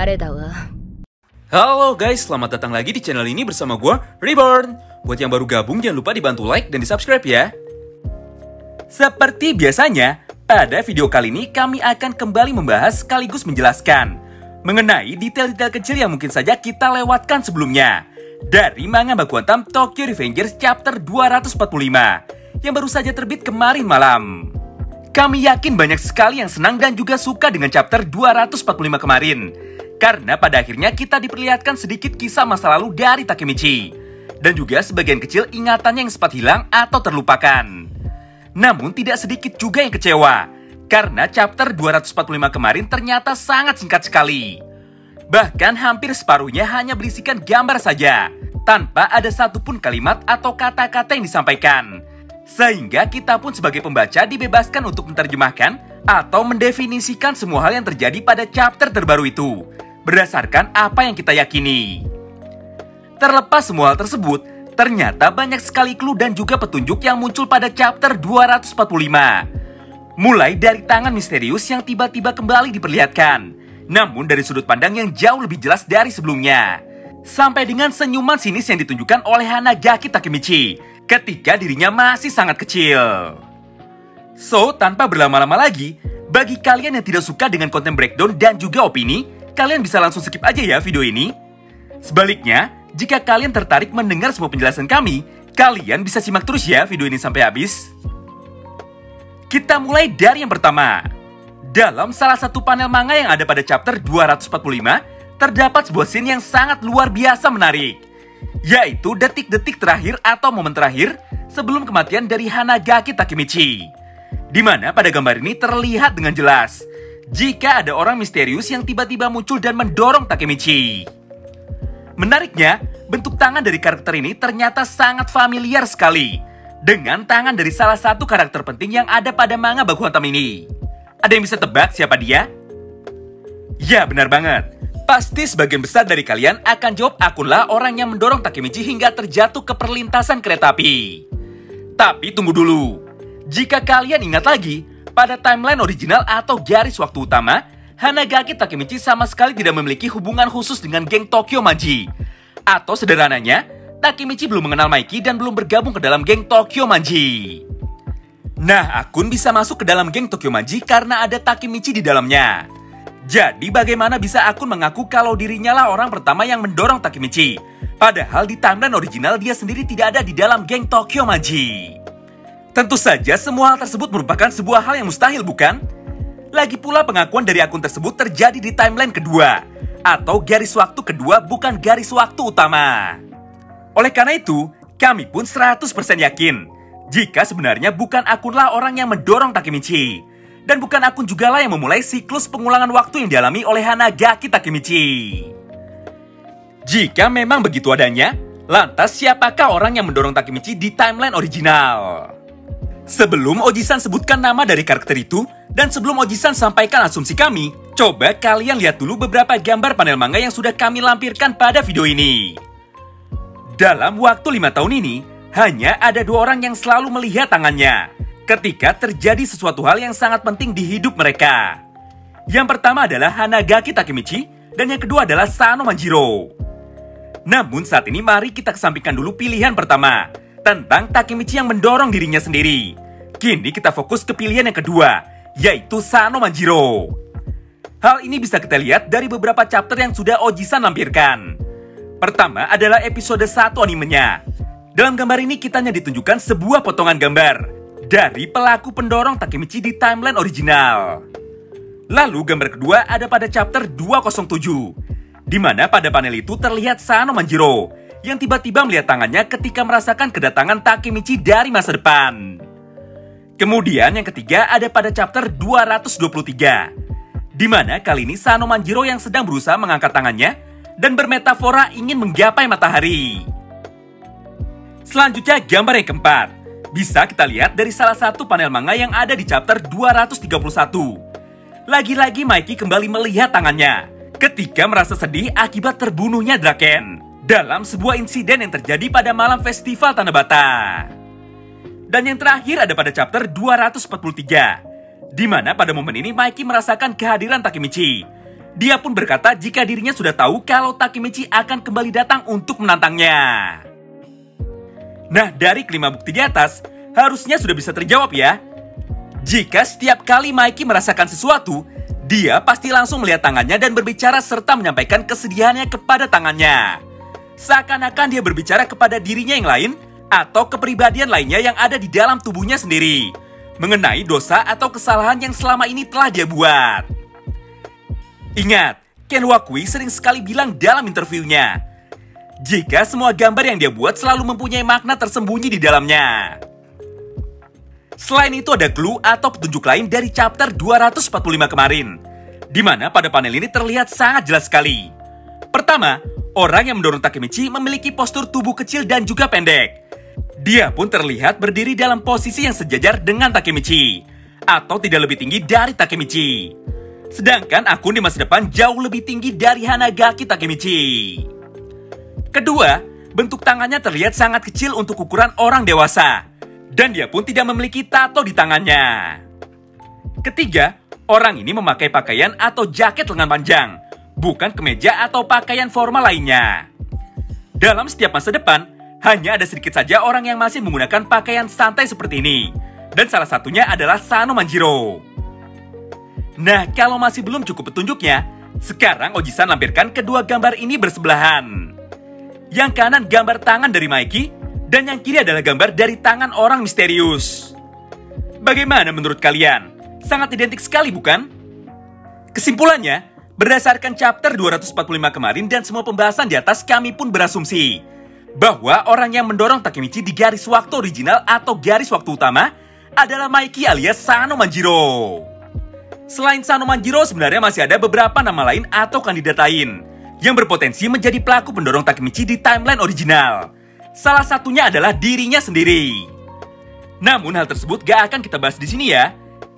誰だわ。 Halo guys, selamat datang lagi di channel ini bersama gue, Reborn. Buat yang baru gabung, jangan lupa dibantu like dan di-subscribe ya. Seperti biasanya, pada video kali ini kami akan kembali membahas sekaligus menjelaskan mengenai detail-detail kecil yang mungkin saja kita lewatkan sebelumnya dari manga Baku Hantam Tokyo Revengers chapter 245 yang baru saja terbit kemarin malam. Kami yakin banyak sekali yang senang dan juga suka dengan chapter 245 kemarin, karena pada akhirnya kita diperlihatkan sedikit kisah masa lalu dari Takemichi, dan juga sebagian kecil ingatannya yang sempat hilang atau terlupakan. Namun tidak sedikit juga yang kecewa, karena chapter 245 kemarin ternyata sangat singkat sekali. Bahkan hampir separuhnya hanya berisikan gambar saja, tanpa ada satupun kalimat atau kata-kata yang disampaikan. Sehingga kita pun sebagai pembaca dibebaskan untuk menerjemahkan atau mendefinisikan semua hal yang terjadi pada chapter terbaru itu, berdasarkan apa yang kita yakini. Terlepas semua hal tersebut, ternyata banyak sekali clue dan juga petunjuk yang muncul pada chapter 245. Mulai dari tangan misterius yang tiba-tiba kembali diperlihatkan, namun dari sudut pandang yang jauh lebih jelas dari sebelumnya. Sampai dengan senyuman sinis yang ditunjukkan oleh Hanagaki Takemichi ketika dirinya masih sangat kecil. So, tanpa berlama-lama lagi, bagi kalian yang tidak suka dengan konten breakdown dan juga opini, kalian bisa langsung skip aja ya video ini. Sebaliknya, jika kalian tertarik mendengar semua penjelasan kami, kalian bisa simak terus ya video ini sampai habis. Kita mulai dari yang pertama. Dalam salah satu panel manga yang ada pada chapter 245, terdapat sebuah scene yang sangat luar biasa menarik, yaitu detik-detik terakhir atau momen terakhir sebelum kematian dari Hanagaki Takemichi, di mana pada gambar ini terlihat dengan jelas jika ada orang misterius yang tiba-tiba muncul dan mendorong Takemichi. Menariknya, bentuk tangan dari karakter ini ternyata sangat familiar sekali dengan tangan dari salah satu karakter penting yang ada pada manga Baku Hantam ini. Ada yang bisa tebak siapa dia? Ya, benar banget. Pasti sebagian besar dari kalian akan jawab akunlah orang yang mendorong Takemichi hingga terjatuh ke perlintasan kereta api. Tapi tunggu dulu. Jika kalian ingat lagi, pada timeline original atau garis waktu utama, Hanagaki Takemichi sama sekali tidak memiliki hubungan khusus dengan geng Tokyo Manji. Atau sederhananya, Takemichi belum mengenal Maiki dan belum bergabung ke dalam geng Tokyo Manji. Nah, akun bisa masuk ke dalam geng Tokyo Manji karena ada Takemichi di dalamnya. Jadi bagaimana bisa akun mengaku kalau dirinya lah orang pertama yang mendorong Takemichi, padahal di timeline original dia sendiri tidak ada di dalam geng Tokyo Manji? Tentu saja semua hal tersebut merupakan sebuah hal yang mustahil, bukan? Lagi pula pengakuan dari akun tersebut terjadi di timeline kedua, atau garis waktu kedua bukan garis waktu utama. Oleh karena itu, kami pun 100% yakin jika sebenarnya bukan akunlah orang yang mendorong Takemichi, dan bukan akun juga lah yang memulai siklus pengulangan waktu yang dialami oleh Hanagaki Takemichi. Jika memang begitu adanya, lantas siapakah orang yang mendorong Takemichi di timeline original? Sebelum Oji-san sebutkan nama dari karakter itu, dan sebelum Oji-san sampaikan asumsi kami, coba kalian lihat dulu beberapa gambar panel manga yang sudah kami lampirkan pada video ini. Dalam waktu 5 tahun ini, hanya ada 2 orang yang selalu melihat tangannya ketika terjadi sesuatu hal yang sangat penting di hidup mereka. Yang pertama adalah Hanagaki Takemichi, dan yang kedua adalah Sano Manjiro. Namun saat ini mari kita kesampingkan dulu pilihan pertama, tentang Takemichi yang mendorong dirinya sendiri. Kini kita fokus ke pilihan yang kedua, yaitu Sano Manjiro. Hal ini bisa kita lihat dari beberapa chapter yang sudah Oji-san lampirkan. Pertama adalah episode 1 animenya. Dalam gambar ini kitanya ditunjukkan sebuah potongan gambar dari pelaku pendorong Takemichi di timeline original. Lalu gambar kedua ada pada chapter 207, di mana pada panel itu terlihat Sano Manjiro yang tiba-tiba melihat tangannya ketika merasakan kedatangan Takemichi dari masa depan. Kemudian yang ketiga ada pada chapter 223, di mana kali ini Sano Manjiro yang sedang berusaha mengangkat tangannya dan bermetafora ingin menggapai matahari. Selanjutnya gambar yang keempat, bisa kita lihat dari salah satu panel manga yang ada di chapter 231. Lagi-lagi Maiki kembali melihat tangannya ketika merasa sedih akibat terbunuhnya Draken dalam sebuah insiden yang terjadi pada malam festival Tanabata. Dan yang terakhir ada pada chapter 243, di mana pada momen ini Maiki merasakan kehadiran Takemichi Dia pun berkata jika dirinya sudah tahu kalau Takemichi akan kembali datang untuk menantangnya. Nah, dari kelima bukti di atas, harusnya sudah bisa terjawab ya. Jika setiap kali Mikey merasakan sesuatu, dia pasti langsung melihat tangannya dan berbicara serta menyampaikan kesedihannya kepada tangannya. Seakan-akan dia berbicara kepada dirinya yang lain atau kepribadian lainnya yang ada di dalam tubuhnya sendiri, mengenai dosa atau kesalahan yang selama ini telah dia buat. Ingat, Ken Wakui sering sekali bilang dalam interviewnya, jika semua gambar yang dia buat selalu mempunyai makna tersembunyi di dalamnya. Selain itu ada clue atau petunjuk lain dari chapter 245 kemarin, di mana pada panel ini terlihat sangat jelas sekali. Pertama, orang yang mendorong Takemichi memiliki postur tubuh kecil dan juga pendek. Dia pun terlihat berdiri dalam posisi yang sejajar dengan Takemichi, atau tidak lebih tinggi dari Takemichi. Sedangkan akun di masa depan jauh lebih tinggi dari Hanagaki Takemichi. Kedua, bentuk tangannya terlihat sangat kecil untuk ukuran orang dewasa. Dan dia pun tidak memiliki tato di tangannya. Ketiga, orang ini memakai pakaian atau jaket lengan panjang, bukan kemeja atau pakaian formal lainnya. Dalam setiap masa depan, hanya ada sedikit saja orang yang masih menggunakan pakaian santai seperti ini. Dan salah satunya adalah Sano Manjiro. Nah, kalau masih belum cukup petunjuknya, sekarang Oji-san lampirkan kedua gambar ini bersebelahan. Yang kanan gambar tangan dari Mikey, dan yang kiri adalah gambar dari tangan orang misterius. Bagaimana menurut kalian? Sangat identik sekali, bukan? Kesimpulannya, berdasarkan chapter 245 kemarin dan semua pembahasan di atas, kami pun berasumsi bahwa orang yang mendorong Takemichi di garis waktu original atau garis waktu utama adalah Mikey alias Sano Manjiro. Selain Sano Manjiro, sebenarnya masih ada beberapa nama lain atau kandidat lain yang berpotensi menjadi pelaku pendorong Takemichi di timeline original. Salah satunya adalah dirinya sendiri. Namun hal tersebut gak akan kita bahas di sini ya.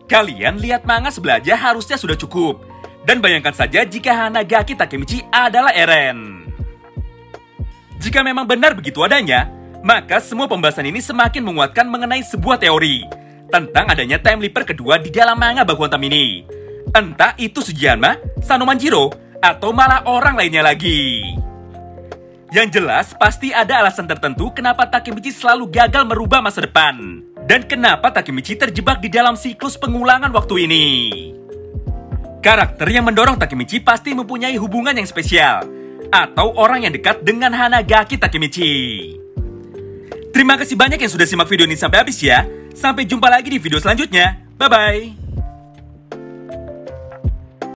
Kalian lihat manga sebelah aja harusnya sudah cukup. Dan bayangkan saja jika Hanagaki Takemichi adalah Eren. Jika memang benar begitu adanya, maka semua pembahasan ini semakin menguatkan mengenai sebuah teori tentang adanya time leaper kedua di dalam manga Baku Hantam ini. Entah itu Sugiyama, Sano Manjiro, atau malah orang lainnya lagi. Yang jelas, pasti ada alasan tertentu kenapa Takemichi selalu gagal merubah masa depan. Dan kenapa Takemichi terjebak di dalam siklus pengulangan waktu ini. Karakter yang mendorong Takemichi pasti mempunyai hubungan yang spesial, atau orang yang dekat dengan Hanagaki Takemichi. Terima kasih banyak yang sudah simak video ini sampai habis ya. Sampai jumpa lagi di video selanjutnya. Bye-bye.